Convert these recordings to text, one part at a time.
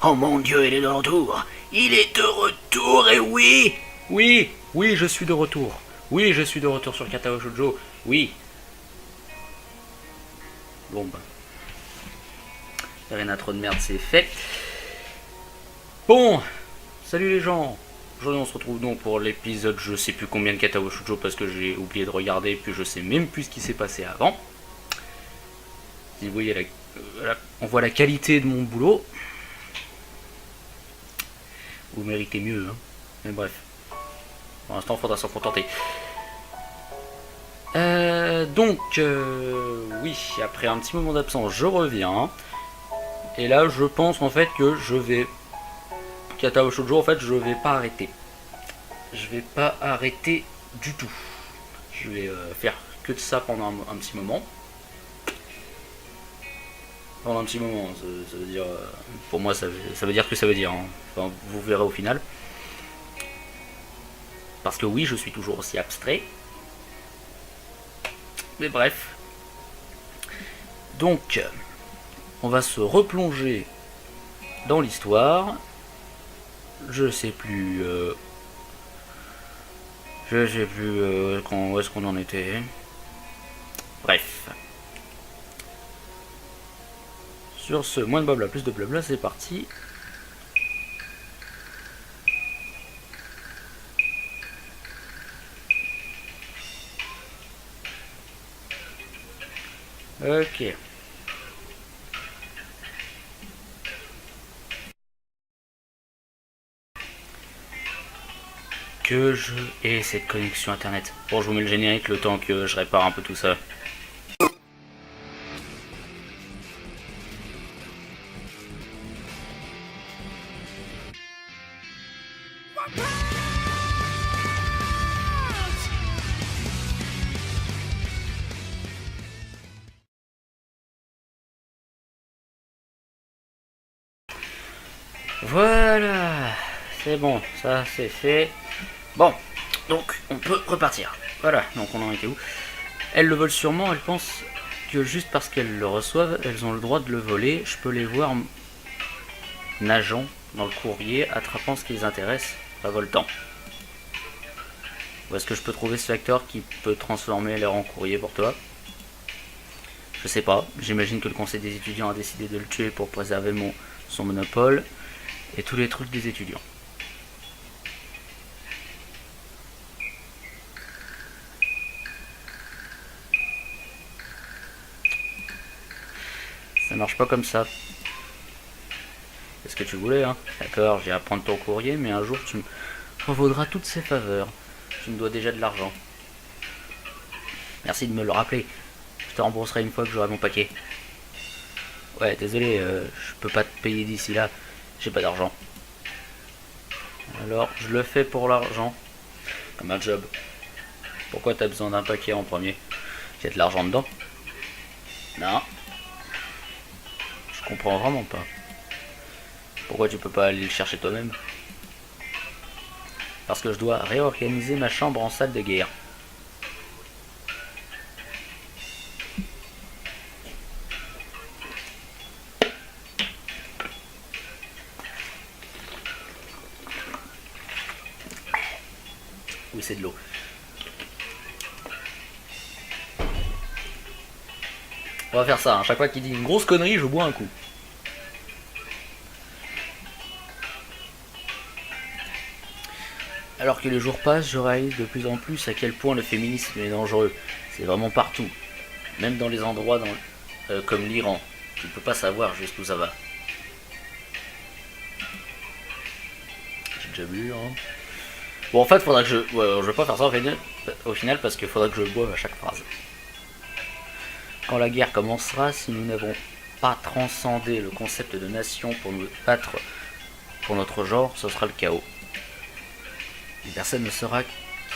oh mon Dieu, il est de retour. Il est de retour, et oui. Oui, je suis de retour. Oui, je suis de retour sur Katao Shoujo. Oui. Bon bah. Rien à trop de merde, c'est fait. Bon, salut les gens. Aujourd'hui on se retrouve donc pour l'épisode je sais plus combien de Katao Shoujo parce que j'ai oublié de regarder puis je sais même plus ce qui s'est passé avant. Si vous voyez on voit la qualité de mon boulot. Vous méritez mieux, hein. Mais bref. Pour l'instant il faudra s'en contenter. Oui, après un petit moment d'absence, je reviens. Et là, je pense en fait que je vais... Katao Shoujo, en fait, je vais pas arrêter. Je vais pas arrêter du tout. Je vais faire que de ça pendant un petit moment. Pendant un petit moment, ça veut dire... pour moi, ça veut dire ce que ça veut dire. Hein. Enfin, vous verrez au final. Parce que oui, je suis toujours aussi abstrait. Mais bref. Donc, on va se replonger dans l'histoire. Je sais plus. Où est-ce qu'on en était. Bref. Sur ce, moins de blabla, plus de blabla, c'est parti. Ok. Que je ai cette connexion internet. Bon, je vous mets le générique le temps que je répare un peu tout ça. Voilà, c'est bon, ça c'est fait. Bon, donc on peut repartir. Voilà, donc on en était où? Elles le volent sûrement, elles pensent que juste parce qu'elles le reçoivent, elles ont le droit de le voler. Je peux les voir nageant dans le courrier, attrapant ce qui les intéresse, pas voletant. Où est-ce que je peux trouver ce facteur qui peut transformer l'air en courrier pour toi? Je sais pas, j'imagine que le conseil des étudiants a décidé de le tuer pour préserver son monopole et tous les trucs des étudiants. Ça marche pas comme ça. C'est ce que tu voulais, hein. D'accord, j'ai à prendre ton courrier, mais un jour tu me revaudras toutes ces faveurs. Tu me dois déjà de l'argent. Merci de me le rappeler. Je te rembourserai une fois que j'aurai mon paquet. Ouais, désolé, je peux pas te payer d'ici là. J'ai pas d'argent. Alors, je le fais pour l'argent. Comme un job. Pourquoi t'as besoin d'un paquet en premier? Il y a de l'argent dedans? Non. Je comprends vraiment pas. Pourquoi tu peux pas aller le chercher toi-même? Parce que je dois réorganiser ma chambre en salle de guerre. Oui, c'est de l'eau. On va faire ça, hein. Chaque fois qu'il dit une grosse connerie, je bois un coup. Alors que les jours passent, je réalise de plus en plus à quel point le féminisme est dangereux. C'est vraiment partout. Même dans les endroits comme l'Iran. Tu ne peux pas savoir jusqu'où ça va. J'ai déjà bu, hein. Bon, en fait, faudra que je... Ouais, je vais pas faire ça au final parce qu'il faudra que je boive à chaque phrase. Quand la guerre commencera, si nous n'avons pas transcendé le concept de nation pour nous battre pour notre genre, ce sera le chaos. Et personne ne saura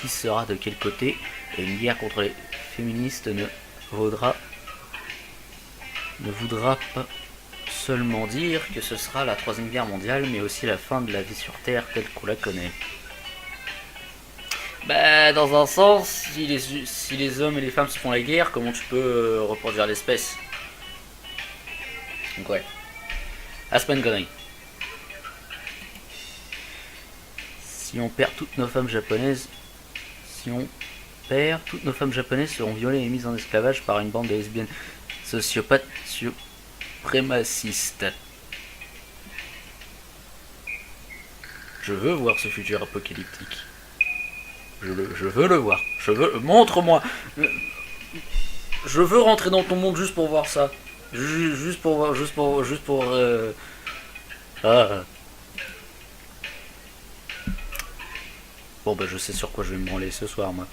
qui sera de quel côté, et une guerre contre les féministes ne voudra pas seulement dire que ce sera la troisième guerre mondiale, mais aussi la fin de la vie sur Terre telle qu'on la connaît. Bah, dans un sens, si les hommes et les femmes se font la guerre, comment tu peux reproduire l'espèce? Donc ouais. Ah, c'est pas une connerie. Si on perd toutes nos femmes japonaises, toutes nos femmes japonaises seront violées et mises en esclavage par une bande de lesbiennes sociopathes suprémacistes. Je veux voir ce futur apocalyptique. Je veux le voir. Montre-moi. Je veux rentrer dans ton monde juste pour voir ça. Juste pour voir. Ah. Bon bah je sais sur quoi je vais me branler ce soir moi.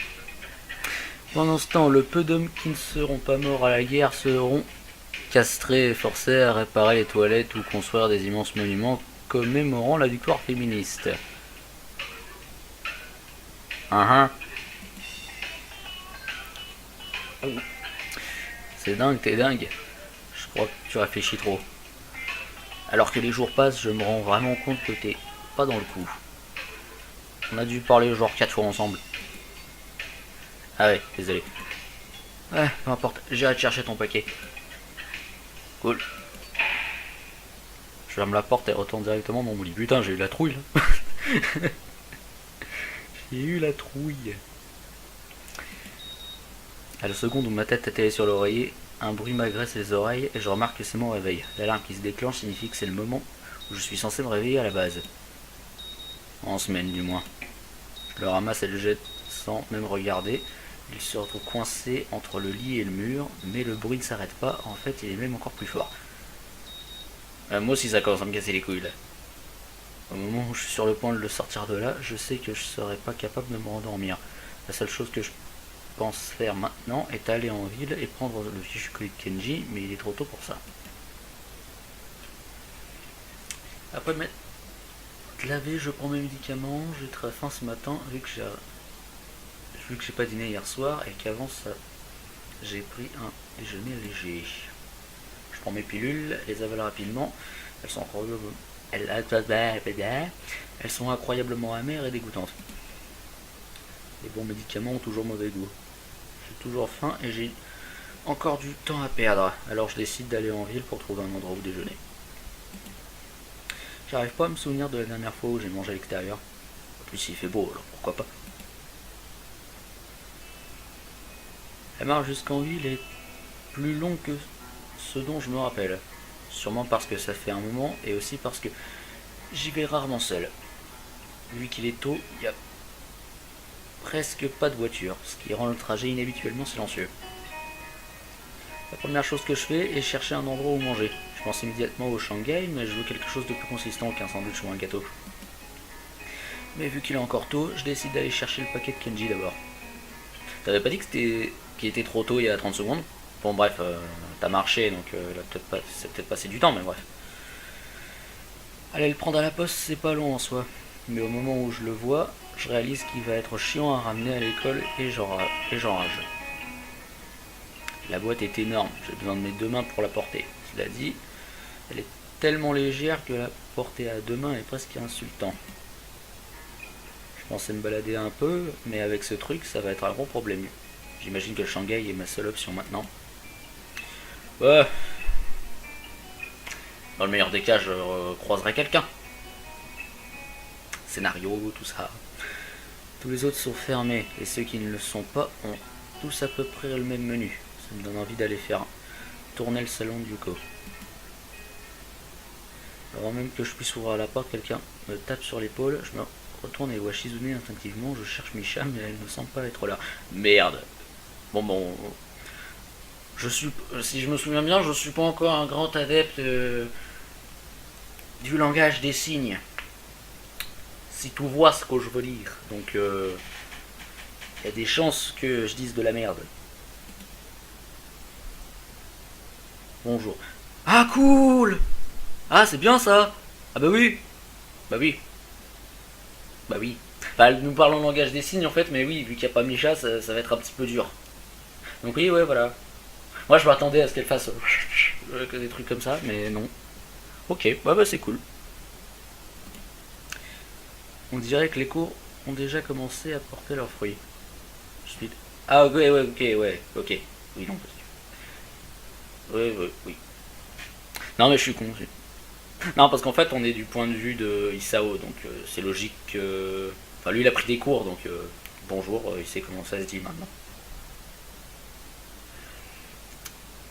Pendant ce temps, le peu d'hommes qui ne seront pas morts à la guerre seront castrés et forcés à réparer les toilettes ou construire des immenses monuments commémorant la victoire féministe. C'est dingue, t'es dingue. Je crois que tu réfléchis trop. Alors que les jours passent, je me rends vraiment compte que t'es pas dans le coup. On a dû parler genre 4 fois ensemble. Ah ouais, désolé. Ouais, peu importe, j'irai te chercher ton paquet. Cool. Je ferme la porte et retourne directement dans mon lit. Putain, j'ai eu la trouille là. J'ai eu la trouille. À la seconde où ma tête atterrit sur l'oreiller, un bruit m'agresse les oreilles et je remarque que c'est mon réveil. L'alarme qui se déclenche signifie que c'est le moment où je suis censé me réveiller à la base. En semaine du moins. Je le ramasse et le jette sans même regarder. Il se retrouve coincé entre le lit et le mur, mais le bruit ne s'arrête pas. En fait, il est même encore plus fort. Moi aussi, ça commence à me casser les couilles là. Au moment où je suis sur le point de le sortir de là, je sais que je serai pas capable de me rendormir. La seule chose que je pense faire maintenant est aller en ville et prendre le fichu colis de Kenji, mais il est trop tôt pour ça. Après m'être lavé, je prends mes médicaments. J'ai très faim ce matin vu que j'ai pas dîné hier soir et qu'avant ça j'ai pris un déjeuner léger. Je prends mes pilules, les avale rapidement. Elles sont incroyablement amères et dégoûtantes. Les bons médicaments ont toujours mauvais goût. J'ai toujours faim et j'ai encore du temps à perdre. Alors je décide d'aller en ville pour trouver un endroit où déjeuner. J'arrive pas à me souvenir de la dernière fois où j'ai mangé à l'extérieur. En plus il fait beau, alors pourquoi pas. La marche jusqu'en ville est plus longue que ce dont je me rappelle. Sûrement parce que ça fait un moment et aussi parce que j'y vais rarement seul. Vu qu'il est tôt, il n'y a presque pas de voiture, ce qui rend le trajet inhabituellement silencieux. La première chose que je fais est chercher un endroit où manger. Je pense immédiatement au Shanghai, mais je veux quelque chose de plus consistant qu'un sandwich ou un gâteau. Mais vu qu'il est encore tôt, je décide d'aller chercher le paquet de Kenji d'abord. T'avais pas dit qu'il était trop tôt il y a 30 secondes? Bon bref, t'as marché, donc c'est peut-être passé du temps, mais bref. Aller le prendre à la poste, c'est pas long en soi. Mais au moment où je le vois, je réalise qu'il va être chiant à ramener à l'école et j'enrage. La boîte est énorme, j'ai besoin de mes deux mains pour la porter. Cela dit, elle est tellement légère que la porter à deux mains est presque insultant. Je pensais me balader un peu, mais avec ce truc, ça va être un gros problème. J'imagine que le Shanghai est ma seule option maintenant. Ouais. Dans le meilleur des cas, je croiserai quelqu'un. Scénario, tout ça. Tous les autres sont fermés, et ceux qui ne le sont pas ont tous à peu près le même menu. Ça me donne envie d'aller faire tourner le salon du co. Avant même que je puisse ouvrir la porte, quelqu'un me tape sur l'épaule. Je me retourne et vois Shizune instinctivement. Je cherche Misha, mais elle ne semble pas être là. Merde. Bon. Si je me souviens bien, je suis pas encore un grand adepte du langage des signes. Si tu vois ce que je veux dire. Donc, y a des chances que je dise de la merde. Bonjour. Ah, cool! Ah, c'est bien ça! Ah, bah oui! Bah oui. Enfin, nous parlons langage des signes en fait, mais oui, vu qu'il n'y a pas Misha, ça va être un petit peu dur. Donc, oui, ouais, voilà. Moi, je m'attendais à ce qu'elle fasse des trucs comme ça, mais non. Ok, bah c'est cool. On dirait que les cours ont déjà commencé à porter leurs fruits. Ah, ok. Oui, non. Oui. Non, mais je suis con. Non, parce qu'en fait, on est du point de vue de Isao, donc c'est logique que Enfin, lui, il a pris des cours, donc bonjour, il sait comment ça se dit maintenant.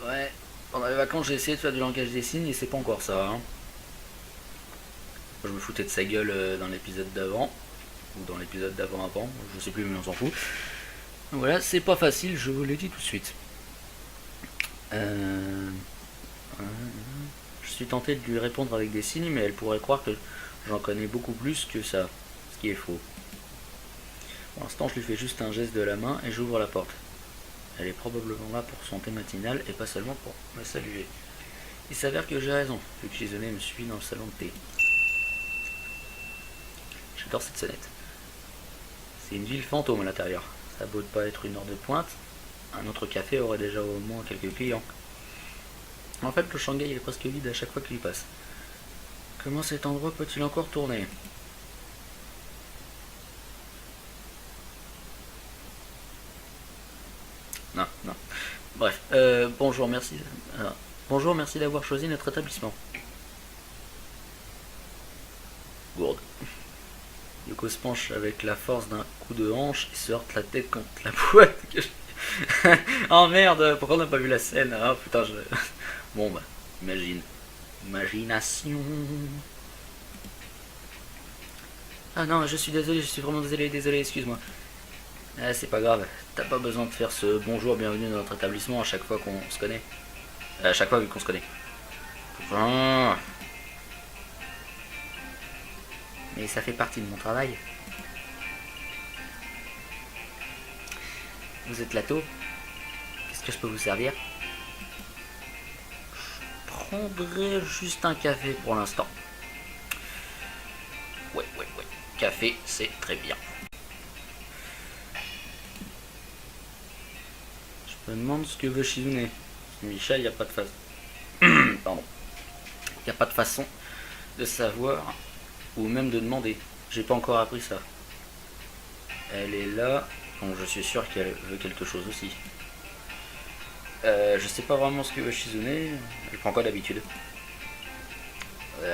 Ouais, pendant les vacances, j'ai essayé de faire du langage des signes et c'est pas encore ça. Hein. Je me foutais de sa gueule dans l'épisode d'avant, ou dans l'épisode d'avant-avant, je sais plus, mais on s'en fout. Donc voilà, c'est pas facile, je vous le dis tout de suite. Je suis tenté de lui répondre avec des signes, mais elle pourrait croire que j'en connais beaucoup plus que ça, ce qui est faux. Pour l'instant, je lui fais juste un geste de la main et j'ouvre la porte. Elle est probablement là pour son thé matinal et pas seulement pour me saluer. Il s'avère que j'ai raison, vu que Shizune me suit dans le salon de thé. J'adore cette sonnette. C'est une ville fantôme à l'intérieur. Ça a beau pas être une heure de pointe, un autre café aurait déjà au moins quelques clients. En fait, le Shanghai est presque vide à chaque fois qu'il y passe. Comment cet endroit peut-il encore tourner? Non, non. Bref, bonjour, merci. Bonjour, merci d'avoir choisi notre établissement. Gourde. Yoko se penche avec la force d'un coup de hanche et se heurte la tête contre la boîte. Oh merde, pourquoi on n'a pas vu la scène? Ah putain, je... Bon bah, imagine. Imagination. Ah non, je suis désolé, je suis vraiment désolé, excuse-moi. Ah, c'est pas grave, t'as pas besoin de faire ce bonjour, bienvenue dans notre établissement à chaque fois qu'on se connaît. À chaque fois vu qu'on se connaît. Ah. Mais ça fait partie de mon travail. Vous êtes Lato? Qu'est-ce que je peux vous servir? Je prendrai juste un café pour l'instant. Ouais. Café, c'est très bien. Je me demande ce que veut Shizune. Michel, il n'y a pas de façon. Pardon. Il n'y a pas de façon de savoir ou même de demander. J'ai pas encore appris ça. Elle est là, donc je suis sûr qu'elle veut quelque chose aussi. Je sais pas vraiment ce que veut Shizune. Elle prend quoi d'habitude?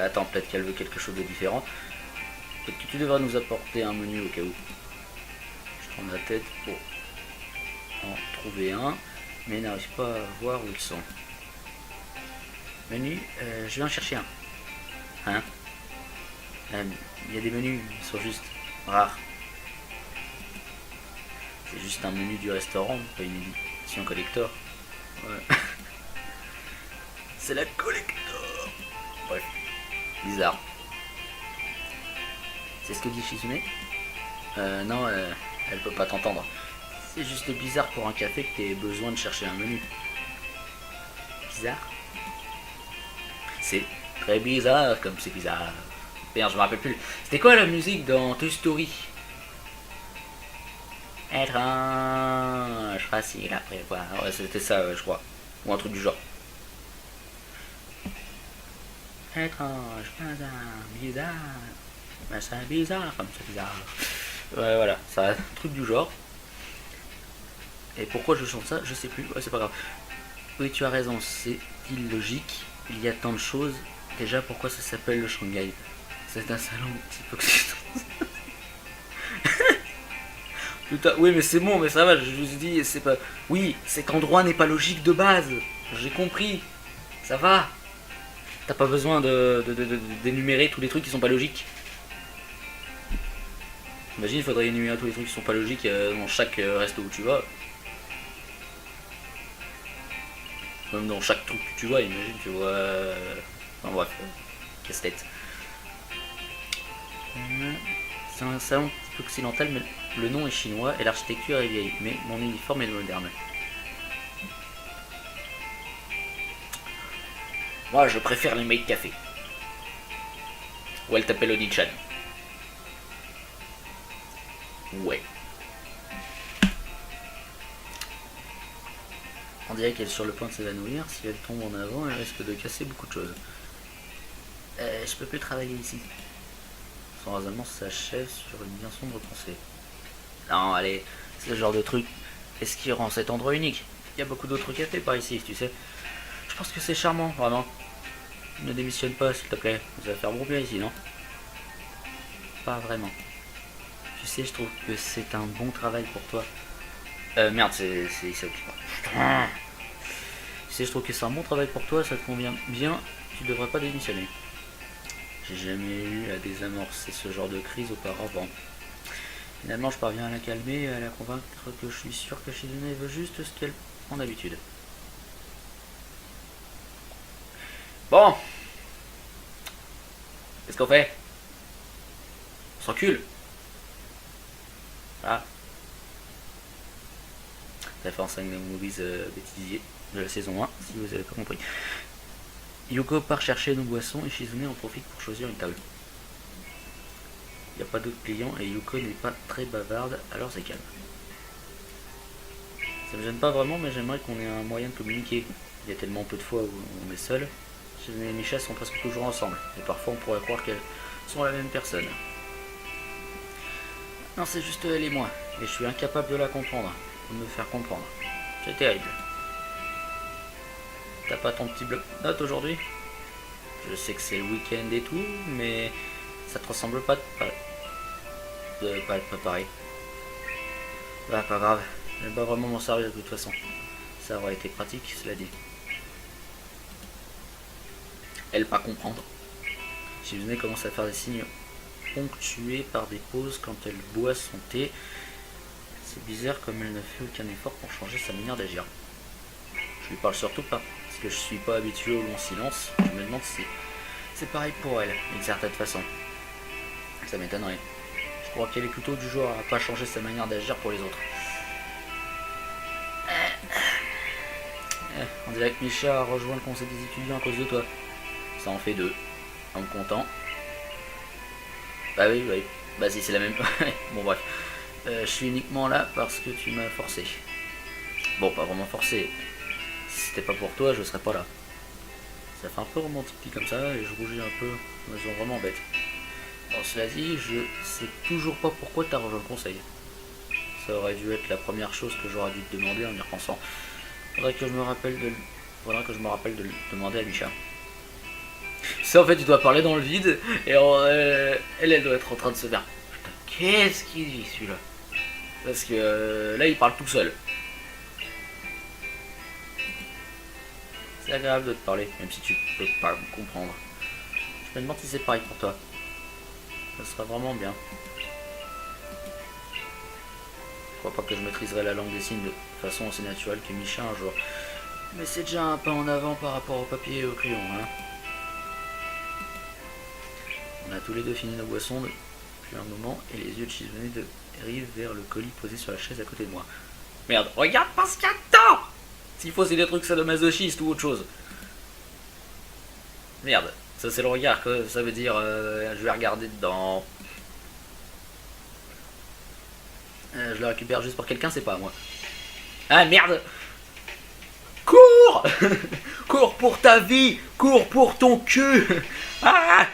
Attends, peut-être qu'elle veut quelque chose de différent. Peut-être que tu devras nous apporter un menu au cas où. Je prends la tête pour en trouver un, mais n'arrive pas à voir où ils sont. Menu, je vais en chercher un. Hein? Il y a des menus, ils sont juste rares. C'est juste un menu du restaurant, pas une édition collector. Ouais. C'est la collector. Bref, bizarre. C'est ce que dit Shizune? Non, elle peut pas t'entendre. C'est juste bizarre pour un café que t'aies besoin de chercher un menu. Bizarre? C'est très bizarre comme c'est bizarre. Merde, je me rappelle plus. C'était quoi la musique dans Toy Story? Étrange, facile à prévoir. Ouais, c'était ça, je crois. Ou un truc du genre. Étrange, bizarre. Ben, c'est bizarre comme c'est bizarre. Ouais, voilà, ça un truc du genre. Et pourquoi je chante ça, je sais plus. Ouais, c'est pas grave. Oui, tu as raison, c'est illogique. Il y a tant de choses. Déjà, pourquoi ça s'appelle le Shanghai? C'est un salon hypocrite. Putain, oui, mais c'est bon, mais ça va, je vous dis, c'est pas. Oui, cet endroit n'est pas logique de base. J'ai compris. Ça va. T'as pas besoin d'énumérer tous les trucs qui sont pas logiques. Imagine, il faudrait énumérer tous les trucs qui sont pas logiques dans chaque resto où tu vas. Même dans chaque truc que tu vois, imagine, tu vois. Enfin bref, casse-tête. C'est un salon occidental, mais le nom est chinois et l'architecture est vieille, mais mon uniforme est moderne. Moi, je préfère les maid café. Ou elle t'appelle Oni-chan. Ouais. On dirait qu'elle est sur le point de s'évanouir. Si elle tombe en avant, elle risque de casser beaucoup de choses. Je peux plus travailler ici. Son raisonnement s'achève sur une bien sombre pensée. Non, allez, c'est le genre de truc. Est-ce qui rend cet endroit unique? Il y a beaucoup d'autres cafés par ici, tu sais. Je pense que c'est charmant, vraiment. Ne démissionne pas, s'il te plaît. Vous allez faire bon bien ici, non? Pas vraiment. Tu sais, je trouve que c'est un bon travail pour toi. Merde, c'est ça qui parle. Tu sais, je trouve que c'est un bon travail pour toi, ça te convient bien, tu devrais pas démissionner. J'ai jamais eu à désamorcer ce genre de crise auparavant. Finalement, je parviens à la calmer et à la convaincre que je suis sûr que Shizune veut juste ce qu'elle prend d'habitude. Bon, qu'est-ce qu'on fait? On s'encule. Ah. Référence à une movies bêtisier de la saison 1, si vous avez pas compris. Yuko part chercher nos boissons et Shizune en profite pour choisir une table. Il n'y a pas d'autres clients et Yuko n'est pas très bavarde, alors c'est calme. Ça me gêne pas vraiment, mais j'aimerais qu'on ait un moyen de communiquer. Il y a tellement peu de fois où on est seul. Shizune et Misha sont presque toujours ensemble, et parfois on pourrait croire qu'elles sont la même personne. Non, c'est juste elle et moi, et je suis incapable de la comprendre, de me faire comprendre. C'est terrible. T'as pas ton petit bloc-notes aujourd'hui? Je sais que c'est le week-end et tout, mais ça te ressemble pas de pas pareil. Bah, pas grave, je vais pas vraiment m'en servir de toute façon. Ça aurait été pratique, cela dit. Elle pas comprendre. Shizune commence à faire des signes ponctués par des pauses quand elle boit son thé. C'est bizarre comme elle ne fait aucun effort pour changer sa manière d'agir. Je lui parle surtout pas, parce que je suis pas habitué au long silence. Je me demande si c'est pareil pour elle, d'une certaine façon. Ça m'étonnerait. Je crois qu'elle est plutôt du genre à pas changer sa manière d'agir pour les autres. On dirait que Misha a rejoint le conseil des étudiants à cause de toi. Ça en fait 2. En me comptant. Bah oui, oui. Bah si c'est la même. Bon bref. Je suis uniquement là parce que tu m'as forcé. Bon, pas vraiment forcé. Si c'était pas pour toi, je serais pas là. Ça fait un peu romantique dit comme ça et je rougis un peu. Ils sont vraiment bêtes. Bon, cela dit, je sais toujours pas pourquoi t'as rejoint le conseil. Ça aurait dû être la première chose que j'aurais dû te demander en y repensant. Faudrait que je me rappelle de le demander à Misha. Ça en fait tu dois parler dans le vide et elle doit être en train de se faire. Putain, qu'est-ce qu'il dit celui-là? Parce que là il parle tout seul. C'est agréable de te parler, même si tu peux pas me comprendre. Je me demande si c'est pareil pour toi. Ça serait vraiment bien. Je crois pas que je maîtriserai la langue des signes de façon aussi naturelle que Misha un jour. Mais c'est déjà un pas en avant par rapport au papier et au crayon, hein. On a tous les deux fini nos boissons depuis un moment et les yeux de Shizune dérivent vers le colis posé sur la chaise à côté de moi. Merde, regarde pas ce qu'il y a dedans! S'il faut c'est des trucs sadomasochistes ou autre chose. Merde, ça c'est le regard que ça veut dire je vais regarder dedans. Je le récupère juste pour quelqu'un, c'est pas à moi. Ah merde! Cours! Cours pour ta vie! Cours pour ton cul! Ah!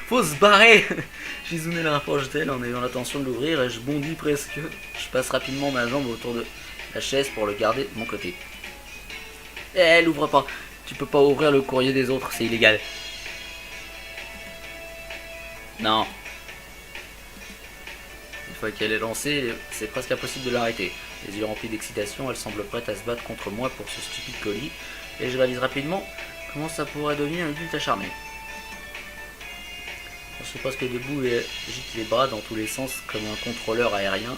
Faut se barrer! Shizune la rapproche d'elle en ayant l'intention de l'ouvrir et je bondis presque. Je passe rapidement ma jambe autour de la chaise pour le garder de mon côté. Elle ouvre pas. Tu peux pas ouvrir le courrier des autres, c'est illégal. Non. Une fois qu'elle est lancée, c'est presque impossible de l'arrêter. Les yeux remplis d'excitation, elle semble prête à se battre contre moi pour ce stupide colis, et je réalise rapidement comment ça pourrait devenir une lutte acharnée. Je suis presque debout et agite les bras dans tous les sens comme un contrôleur aérien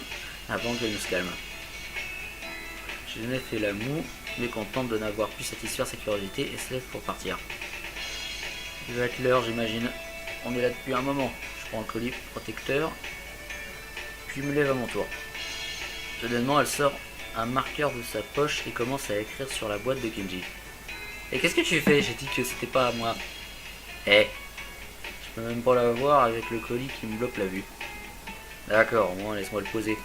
avant qu'elle ne se calme. Shizune fait la moue, mécontente de n'avoir pu satisfaire sa curiosité et se lève pour partir. Il va être l'heure, j'imagine. On est là depuis un moment. Je prends le colis protecteur, puis me lève à mon tour. Soudainement, elle sort un marqueur de sa poche et commence à écrire sur la boîte de Kenji. Et qu'est-ce que tu fais? J'ai dit que c'était pas à moi. Je peux même pas la voir avec le colis qui me bloque la vue. D'accord, au moins laisse-moi le poser.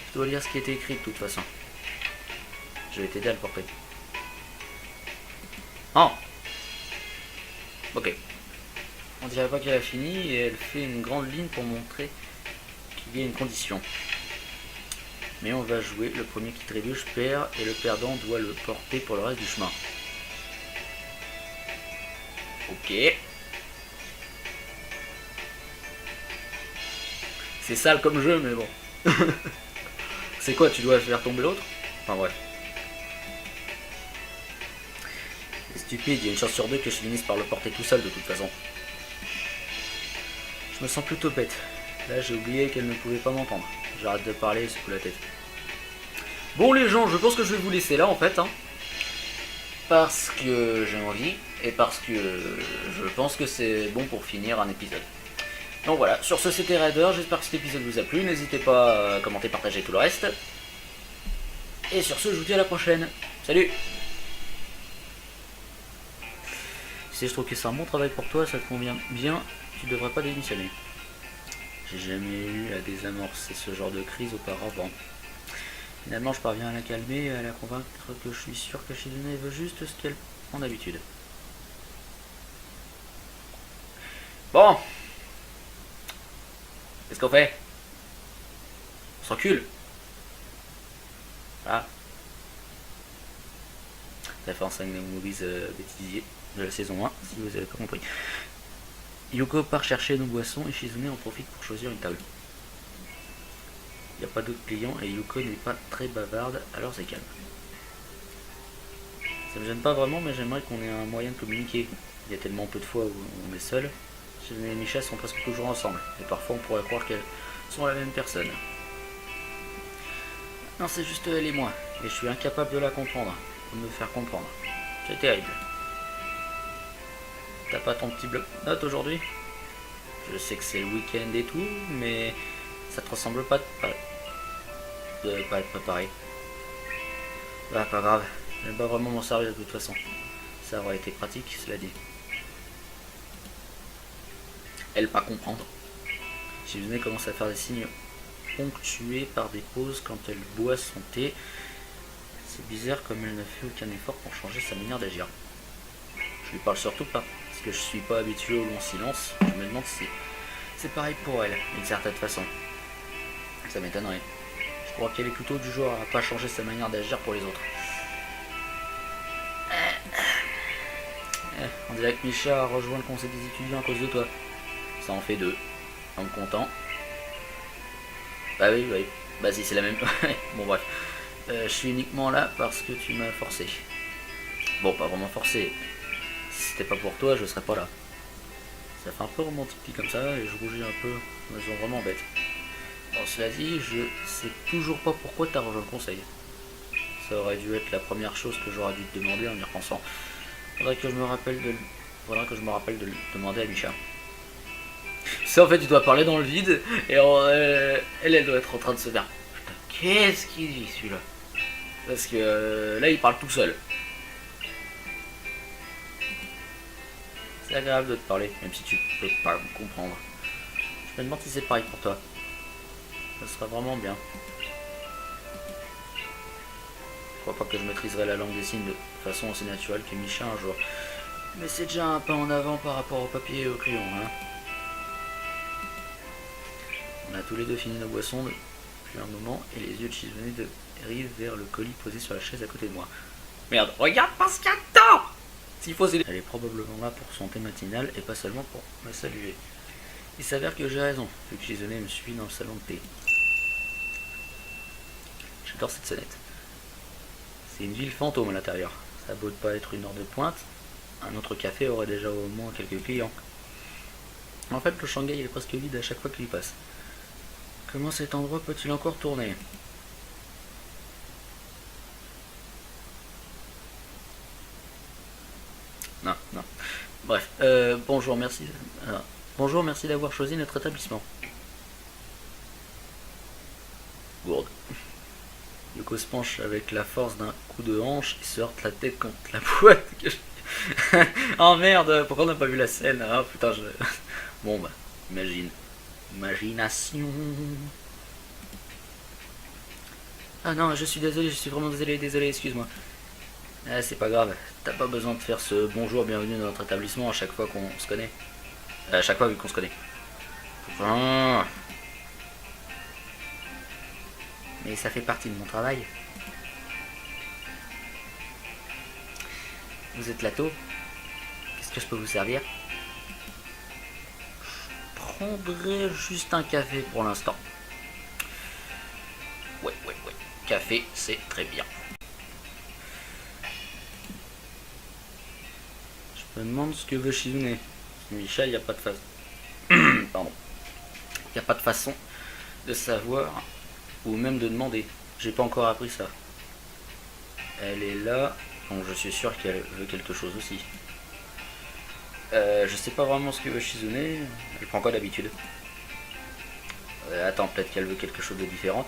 Je dois lire ce qui était écrit de toute façon. Je vais t'aider à le porter. Oh! Ok. On dirait pas qu'elle a fini et elle fait une grande ligne pour montrer qu'il y a une condition. Mais on va jouer, le premier qui trébuche perd et le perdant doit le porter pour le reste du chemin. Ok. C'est sale comme jeu, mais bon. C'est quoi, tu dois faire tomber l'autre? Enfin bref. C'est stupide, il y a une chance sur deux que je finisse par le porter tout seul de toute façon. Je me sens plutôt bête. Là j'ai oublié qu'elle ne pouvait pas m'entendre. J'arrête de parler et secoue la tête. Bon les gens, je pense que je vais vous laisser là en fait. Hein, parce que j'ai envie et parce que je pense que c'est bon pour finir un épisode. Donc voilà, sur ce c'était Raider, j'espère que cet épisode vous a plu. N'hésitez pas à commenter, partager tout le reste. Et sur ce, je vous dis à la prochaine. Salut! Si je trouve que c'est un bon travail pour toi, ça te convient bien, tu devrais pas démissionner. J'ai jamais eu à désamorcer ce genre de crise auparavant. Finalement, je parviens à la calmer et à la convaincre que je suis sûr que Shizune veut juste ce qu'elle prend d'habitude. Bon! Qu'est-ce qu'on fait? On s'encule. Ah. Référence à une movies bêtisier de la saison 1, si vous avez pas compris. Yuko part chercher nos boissons et Shizune en profite pour choisir une table. Il n'y a pas d'autres clients et Yuko n'est pas très bavarde, alors c'est calme. Ça me gêne pas vraiment, mais j'aimerais qu'on ait un moyen de communiquer. Il y a tellement peu de fois où on est seul. Shizune et Misha sont presque toujours ensemble, et parfois on pourrait croire qu'elles sont la même personne. Non, c'est juste elle et moi, et je suis incapable de la comprendre, ou de me faire comprendre. C'est terrible. T'as pas ton petit bloc-notes aujourd'hui? Je sais que c'est le week-end et tout, mais ça te ressemble pas de pas être préparé. Bah pas grave, j'aime pas vraiment m'en servir de toute façon. Ça aurait été pratique, cela dit. Elle pas comprendre. Shizune commence à faire des signes ponctués par des pauses quand elle boit son thé. C'est bizarre comme elle ne fait aucun effort pour changer sa manière d'agir. Je lui parle surtout pas, parce que je suis pas habitué au long silence. Je me demande si c'est pareil pour elle, d'une certaine façon. Ça m'étonnerait. Je crois qu'elle est plutôt du genre à pas changer sa manière d'agir pour les autres. On dirait que Misha a rejoint le conseil des étudiants à cause de toi. Ça en fait deux. En me comptant. Bah oui, oui. Bah si, c'est la même. Bon bref. Je suis uniquement là parce que tu m'as forcé. Bon, pas vraiment forcé. Si c'était pas pour toi, je serais pas là. Ça fait un peu romantique dit comme ça et je rougis un peu. Elles sont vraiment bêtes. Bon, cela dit, je sais toujours pas pourquoi t'as rejoint le conseil. Ça aurait dû être la première chose que j'aurais dû te demander en y repensant. Faudrait que je me rappelle de le demander à Misha. Ça en fait tu dois parler dans le vide et elle doit être en train de se faire. Putain, qu'est-ce qu'il dit celui-là? Parce que là il parle tout seul. C'est agréable de te parler, même si tu peux pas me comprendre. Je me demande si c'est pareil pour toi. Ça serait vraiment bien. Je crois pas que je maîtriserai la langue des signes de façon aussi naturelle que Misha un jour. Mais c'est déjà un pas en avant par rapport au papier et au crayon, hein. On a tous les deux fini nos boissons depuis un moment et les yeux de Shizune dérivent vers le colis posé sur la chaise à côté de moi. Merde, regarde pas ce qu'il y a dedans! S'il faut, elle est probablement là pour son thé matinal et pas seulement pour me saluer. Il s'avère que j'ai raison, vu que Shizune me suit dans le salon de thé. J'adore cette sonnette. C'est une ville fantôme à l'intérieur. Ça a beau de pas être une heure de pointe, un autre café aurait déjà au moins quelques clients. En fait, le Shanghai est presque vide à chaque fois qu'il y passe. Comment cet endroit peut-il encore tourner? Non, non. Bref, bonjour, merci. Bonjour, merci d'avoir choisi notre établissement. Gourde. Yuko se penche avec la force d'un coup de hanche et se heurte la tête contre la boîte. Oh merde, pourquoi on n'a pas vu la scène? Ah putain, je... Bon bah, imagine. Imagination. Ah non, je suis désolé, je suis vraiment désolé, excuse-moi. Ah, c'est pas grave, t'as pas besoin de faire ce bonjour, bienvenue dans notre établissement à chaque fois qu'on se connaît. À chaque fois vu qu'on se connaît. Ah. Mais ça fait partie de mon travail. Vous êtes Lato? Qu'est-ce que je peux vous servir? prendrai juste un café pour l'instant. Ouais. Café, c'est très bien. Je me demande ce que veut Shizune. Micha, il n'y a pas de façon. Pardon. Il n'y a pas de façon de savoir ou même de demander. J'ai pas encore appris ça. Elle est là, donc je suis sûr qu'elle veut quelque chose aussi. Je sais pas vraiment ce que veut Shizune. Elle prend quoi d'habitude? Attends, peut-être qu'elle veut quelque chose de différent.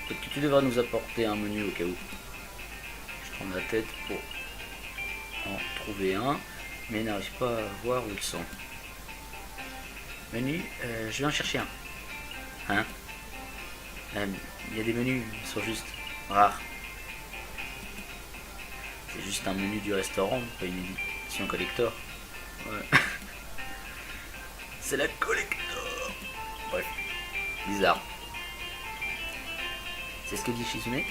Peut-être que tu devras nous apporter un menu au cas où. Je prends la tête pour en trouver un, mais n'arrive pas à voir où ils sont. Menu, je vais en chercher un. Hein? Il y a des menus, ils sont juste rares. C'est juste un menu du restaurant, pas une édition collector. Ouais. C'est la collector. Bref, bizarre. C'est ce que dit Shizune?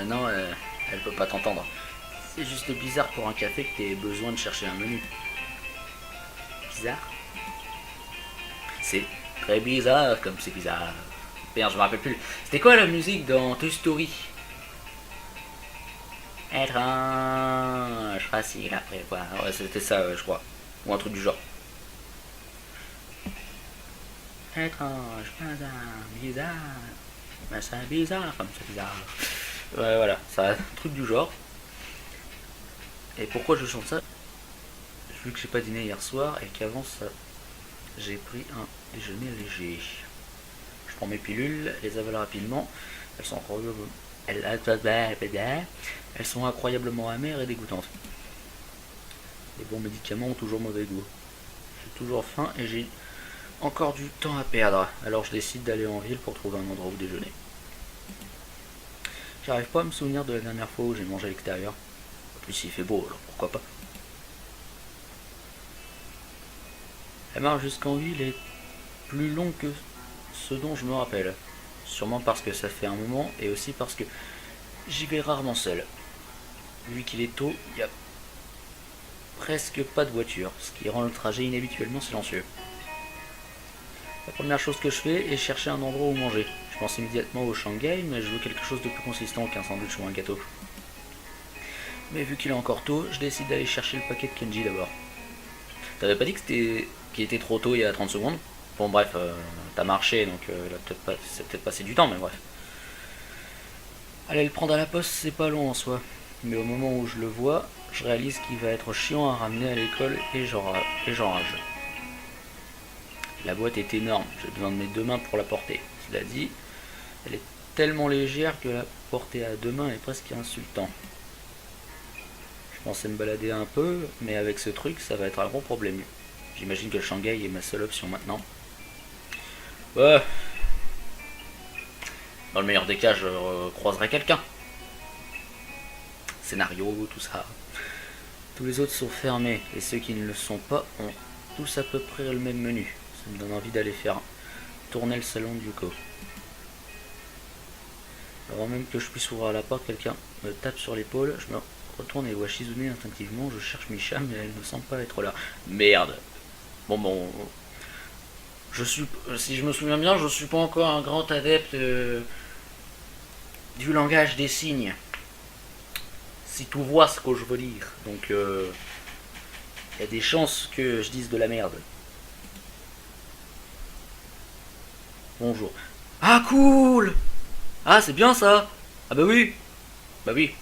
Non, elle peut pas t'entendre. C'est juste bizarre pour un café que t'aies besoin de chercher un menu. Bizarre? C'est très bizarre comme c'est bizarre. Merde, je me rappelle plus. C'était quoi la musique dans Toy Story? Étrange, facile à prévoir. Ouais, c'était ça, je crois. Ou un truc du genre. Étrange, bizarre. Mais c'est bizarre comme c'est bizarre. Ouais, voilà, c'est un truc du genre. Et pourquoi je chante ça? Vu que j'ai pas dîné hier soir et qu'avant ça, j'ai pris un déjeuner léger. Je prends mes pilules, les avale rapidement. Elles sont incroyablement amères et dégoûtantes. Les bons médicaments ont toujours mauvais goût. J'ai toujours faim et j'ai encore du temps à perdre. Alors je décide d'aller en ville pour trouver un endroit où déjeuner. J'arrive pas à me souvenir de la dernière fois où j'ai mangé à l'extérieur. En plus il fait beau, alors pourquoi pas. La marche jusqu'en ville est plus longue que ce dont je me rappelle. Sûrement parce que ça fait un moment et aussi parce que j'y vais rarement seul. Vu qu'il est tôt, il n'y a presque pas de voiture, ce qui rend le trajet inhabituellement silencieux. La première chose que je fais est chercher un endroit où manger. Je pense immédiatement au Shanghai, mais je veux quelque chose de plus consistant qu'un sandwich ou un gâteau. Mais vu qu'il est encore tôt, je décide d'aller chercher le paquet de Kenji d'abord. T'avais pas dit que qu'il était trop tôt il y a 30 secondes? Bon bref, t'as marché, donc c'est peut-être passé du temps, mais bref. Aller le prendre à la poste, c'est pas long en soi. Mais au moment où je le vois, je réalise qu'il va être chiant à ramener à l'école et j'enrage. La boîte est énorme, j'ai besoin de mes deux mains pour la porter. Cela dit, elle est tellement légère que la porter à deux mains est presque insultant. Je pensais me balader un peu, mais avec ce truc, ça va être un gros problème. J'imagine que le Shanghai est ma seule option maintenant. Ouais. Dans le meilleur des cas, je croiserai quelqu'un. Scénario, tout ça. Tous les autres sont fermés, et ceux qui ne le sont pas ont tous à peu près le même menu. Ça me donne envie d'aller faire tourner le salon de Yuko. Avant même que je puisse ouvrir la porte, quelqu'un me tape sur l'épaule. Je me retourne et vois Shizune instinctivement. Je cherche Misha, mais elle ne semble pas être là. Merde. Bon. Si je me souviens bien, je suis pas encore un grand adepte du langage des signes. Si tu vois ce que je veux dire. Donc, y a des chances que je dise de la merde. Bonjour. Ah, cool! Ah, c'est bien ça! Ah, bah oui! Bah oui.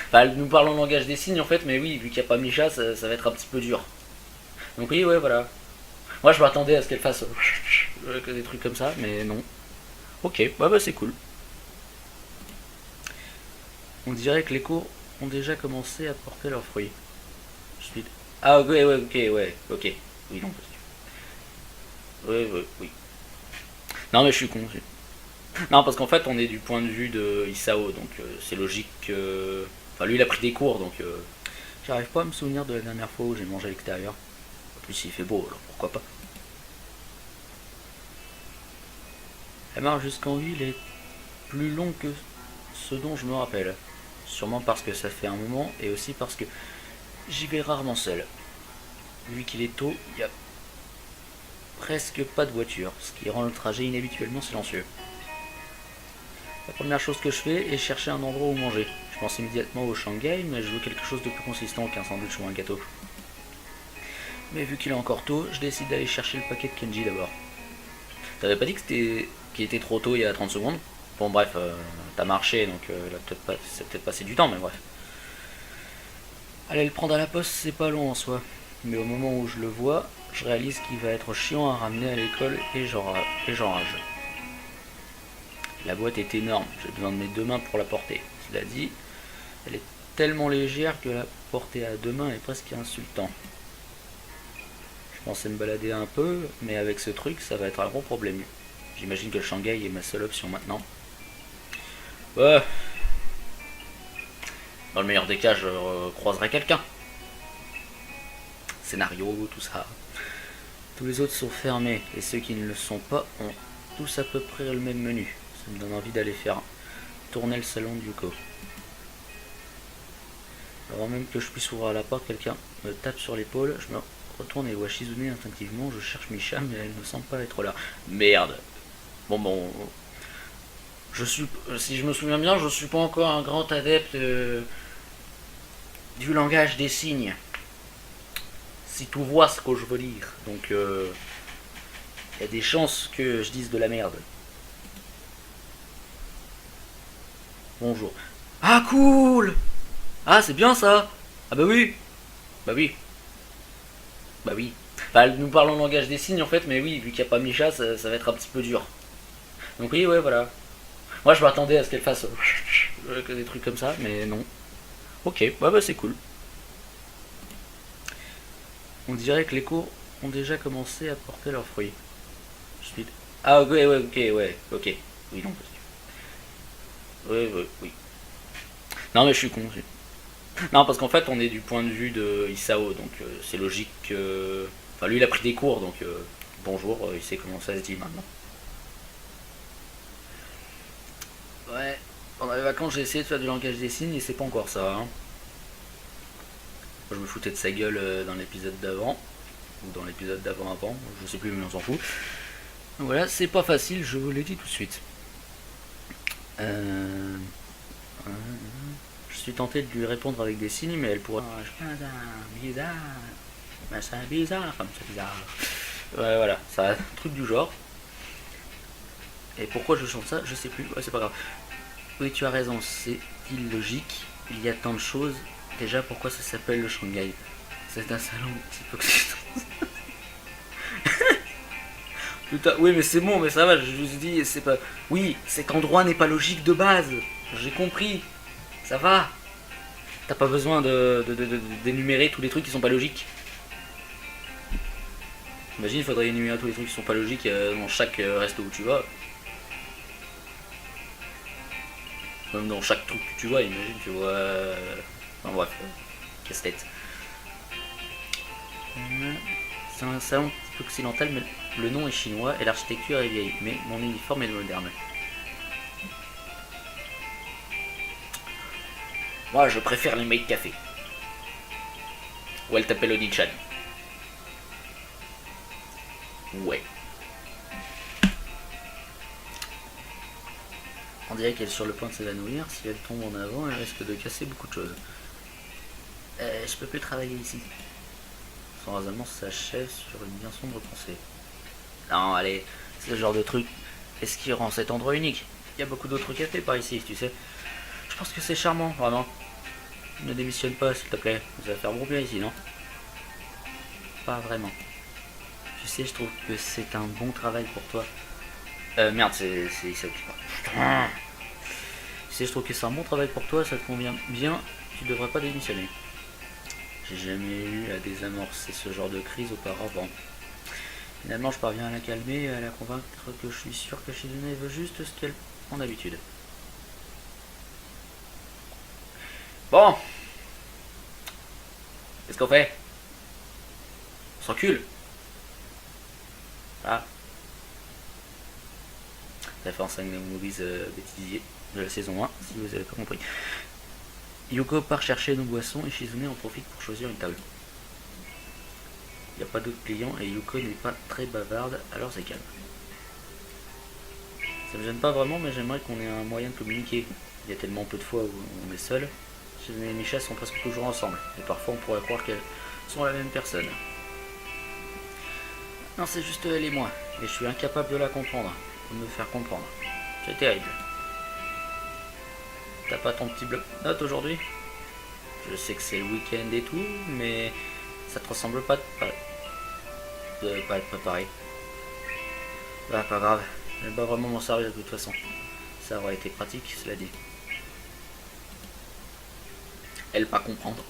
Enfin, nous parlons le langage des signes en fait, mais oui, vu qu'il n'y a pas Misha, ça va être un petit peu dur. Donc, oui, ouais, voilà. Moi, je m'attendais à ce qu'elle fasse des trucs comme ça, mais non. Ok, bah c'est cool. On dirait que les cours ont déjà commencé à porter leurs fruits. Ah, ok. Oui, non. Oui. Non, mais je suis con. Non, parce qu'en fait, on est du point de vue de Isao, donc c'est logique que. Enfin, lui, il a pris des cours, donc. J'arrive pas à me souvenir de la dernière fois où j'ai mangé à l'extérieur. En plus, il fait beau, alors pourquoi pas. La marche jusqu'en ville est plus longue que ce dont je me rappelle. Sûrement parce que ça fait un moment et aussi parce que j'y vais rarement seul. Vu qu'il est tôt, il n'y a presque pas de voiture, ce qui rend le trajet inhabituellement silencieux. La première chose que je fais est chercher un endroit où manger. Je pense immédiatement au Shanghai, mais je veux quelque chose de plus consistant qu'un sandwich ou un gâteau. Mais vu qu'il est encore tôt, je décide d'aller chercher le paquet de Kenji d'abord. T'avais pas dit qu'il était trop tôt il y a 30 secondes? Bon bref, t'as marché, donc c'est peut-être passé du temps, mais bref. Aller le prendre à la poste, c'est pas long en soi. Mais au moment où je le vois, je réalise qu'il va être chiant à ramener à l'école et j'enrage. La boîte est énorme, j'ai besoin de mes deux mains pour la porter. Cela dit, elle est tellement légère que la porter à deux mains est presque insultant. Je pensais me balader un peu, mais avec ce truc, ça va être un gros problème. J'imagine que le Shanghai est ma seule option maintenant. Ouais. Dans le meilleur des cas, je croiserai quelqu'un. Scénario, tout ça. Tous les autres sont fermés, et ceux qui ne le sont pas ont tous à peu près le même menu. Ça me donne envie d'aller faire tourner le salon du Yuko. Avant même que je puisse ouvrir la porte, quelqu'un me tape sur l'épaule, je me retourne et vois Shizune instinctivement, je cherche Misha, mais elle ne semble pas être là. Merde. Bon, si je me souviens bien, je suis pas encore un grand adepte du langage des signes. Si tu vois ce que je veux dire. Donc, y a des chances que je dise de la merde. Bonjour. Ah, cool! Ah, c'est bien ça! Ah, bah oui! Bah oui. Bah oui. Bah, nous parlons langage des signes en fait, mais oui, vu qu'il n'y a pas Misha, ça va être un petit peu dur. Donc, oui, ouais, voilà. Moi, je m'attendais à ce qu'elle fasse des trucs comme ça, mais non. Ok, bah c'est cool. On dirait que les cours ont déjà commencé à porter leurs fruits. Ah, ok, ok. Oui, non, oui. Non, mais je suis con. Non, parce qu'en fait, on est du point de vue de Isao, donc c'est logique que. Enfin, lui, il a pris des cours, donc bonjour, il sait comment ça se dit maintenant. Ouais, pendant les vacances, j'ai essayé de faire du langage des signes et c'est pas encore ça. Hein. Je me foutais de sa gueule dans l'épisode d'avant, ou dans l'épisode d'avant, je sais plus, mais on s'en fout. Donc voilà, c'est pas facile, je vous l'ai dit tout de suite. Je suis tenté de lui répondre avec des signes, mais elle pourrait. Bizarre, c'est bizarre, comme c'est bizarre. Ouais, voilà, ça a un truc du genre. Et pourquoi je chante ça, je sais plus, ouais, c'est pas grave. Oui, tu as raison, c'est illogique, il y a tant de choses. Déjà, pourquoi ça s'appelle le Shanghai? C'est un salon Putain, oui, mais c'est bon, mais ça va, je vous dis, c'est pas. Oui, cet endroit n'est pas logique de base, j'ai compris, ça va. T'as pas besoin d'énumérer tous les trucs qui sont pas logiques. Imagine, il faudrait énumérer tous les trucs qui sont pas logiques dans chaque resto où tu vas. Même dans chaque truc que tu vois, imagine, tu vois. Enfin bref, casse-tête. C'est un salon occidental, mais le nom est chinois et l'architecture est vieille, mais mon uniforme est moderne. Moi, je préfère les maid café. Ou elle t'appelle Oni-chan. Ouais. On dirait qu'elle est sur le point de s'évanouir. Si elle tombe en avant, elle risque de casser beaucoup de choses. Je peux plus travailler ici. Son raisonnement s'achève sur une bien sombre pensée. Non, allez, c'est le genre de truc. Est-ce qui rend cet endroit unique? Il y a beaucoup d'autres cafés par ici, tu sais. Je pense que c'est charmant, vraiment. Ne démissionne pas, s'il te plaît. Ça va faire bon bien ici, non? Pas vraiment. Tu sais, je trouve que c'est un bon travail pour toi. Merde, c'est ça que je parle. Tu sais, je trouve que c'est un bon travail pour toi, ça te convient bien. Tu devrais pas démissionner. J'ai jamais eu à désamorcer ce genre de crise auparavant. Finalement, je parviens à la calmer et à la convaincre que je suis sûr que Shizune veut juste ce qu'elle prend d'habitude. Bon. Qu'est-ce qu'on fait? On s'encule. Ah. Référence à une movies bêtisier de la saison 1, si vous avez pas compris. Yuko part chercher nos boissons et Shizune en profite pour choisir une table. Il n'y a pas d'autres clients et Yuko n'est pas très bavarde, alors c'est calme. Ça me gêne pas vraiment, mais j'aimerais qu'on ait un moyen de communiquer. Il y a tellement peu de fois où on est seul. Shizune et Misha sont presque toujours ensemble, et parfois on pourrait croire qu'elles sont la même personne. Non, c'est juste elle et moi, et je suis incapable de la comprendre, de me faire comprendre. C'est terrible. T'as pas ton petit bloc-notes aujourd'hui? Je sais que c'est le week-end et tout, mais ça te ressemble pas de pas être préparé. Bah, pas grave, je vais pas vraiment m'en servir de toute façon. Ça aurait été pratique, cela dit. Elle pas comprendre.